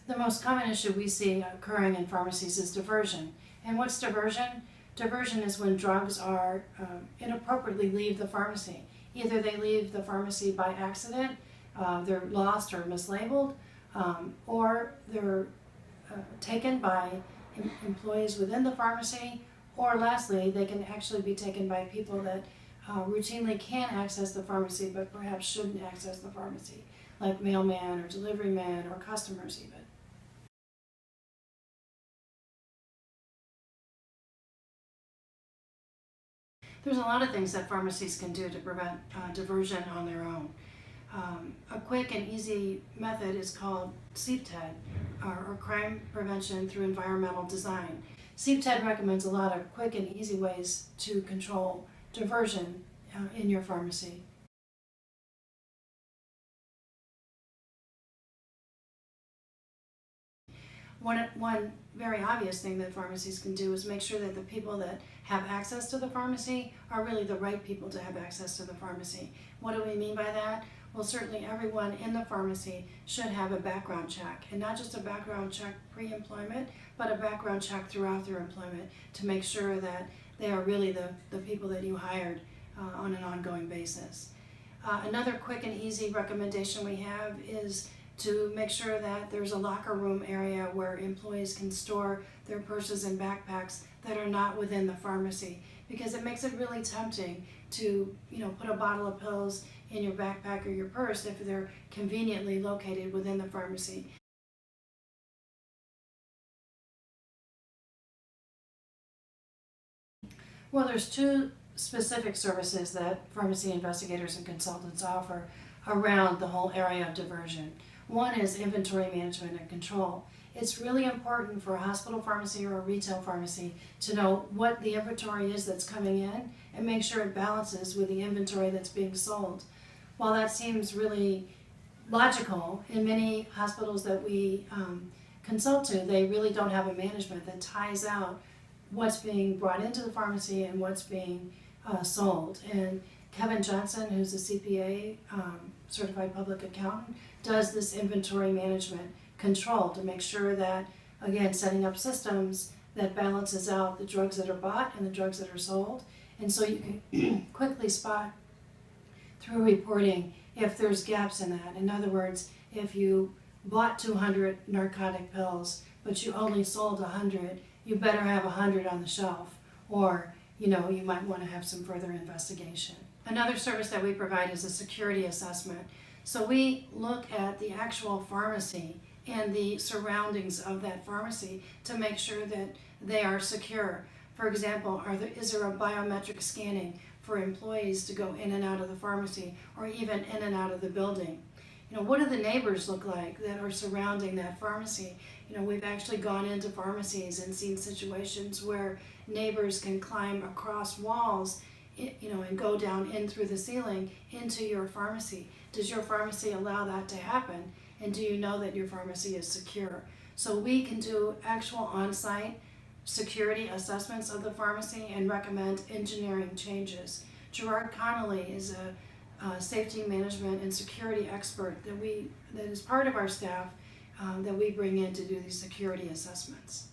The most common issue we see occurring in pharmacies is diversion. And what's diversion? Diversion is when drugs are inappropriately leave the pharmacy. Either they leave the pharmacy by accident, they're lost or mislabeled, or they're taken by employees within the pharmacy, or lastly, they can actually be taken by people that routinely can access the pharmacy but perhaps shouldn't access the pharmacy, like mailman or delivery man or customers even. There's a lot of things that pharmacies can do to prevent diversion on their own. A quick and easy method is called CPTED, or Crime Prevention Through Environmental Design. CPTED recommends a lot of quick and easy ways to control diversion in your pharmacy. One very obvious thing that pharmacies can do is make sure that the people that have access to the pharmacy are really the right people to have access to the pharmacy. What do we mean by that? Well, certainly everyone in the pharmacy should have a background check, and not just a background check pre-employment, but a background check throughout their employment to make sure that they are really the people that you hired on an ongoing basis. Another quick and easy recommendation we have is to make sure that there's a locker room area where employees can store their purses and backpacks that are not within the pharmacy, because it makes it really tempting to put a bottle of pills in your backpack or your purse if they're conveniently located within the pharmacy. Well, there's two specific services that pharmacy investigators and consultants offer around the whole area of diversion. One is inventory management and control. It's really important for a hospital pharmacy or a retail pharmacy to know what the inventory is that's coming in and make sure it balances with the inventory that's being sold. While that seems really logical, in many hospitals that we consult to, they really don't have a management that ties out what's being brought into the pharmacy and what's being sold. And Kevin Johnson, who's a CPA, certified public accountant, does this inventory management control to make sure that, again, setting up systems that balances out the drugs that are bought and the drugs that are sold. And so you can quickly spot through reporting if there's gaps in that. In other words, if you bought 200 narcotic pills, but you only sold 100, you better have 100 on the shelf, or you might want to have some further investigation. Another service that we provide is a security assessment. So we look at the actual pharmacy and the surroundings of that pharmacy to make sure that they are secure. For example, is there a biometric scanning for employees to go in and out of the pharmacy or even in and out of the building? What do the neighbors look like that are surrounding that pharmacy? We've actually gone into pharmacies and seen situations where neighbors can climb across walls and go down in through the ceiling into your pharmacy. Does your pharmacy allow that to happen? And do you know that your pharmacy is secure? So we can do actual on-site security assessments of the pharmacy and recommend engineering changes. Gerard Connolly is a safety management and security expert that is part of our staff that we bring in to do these security assessments.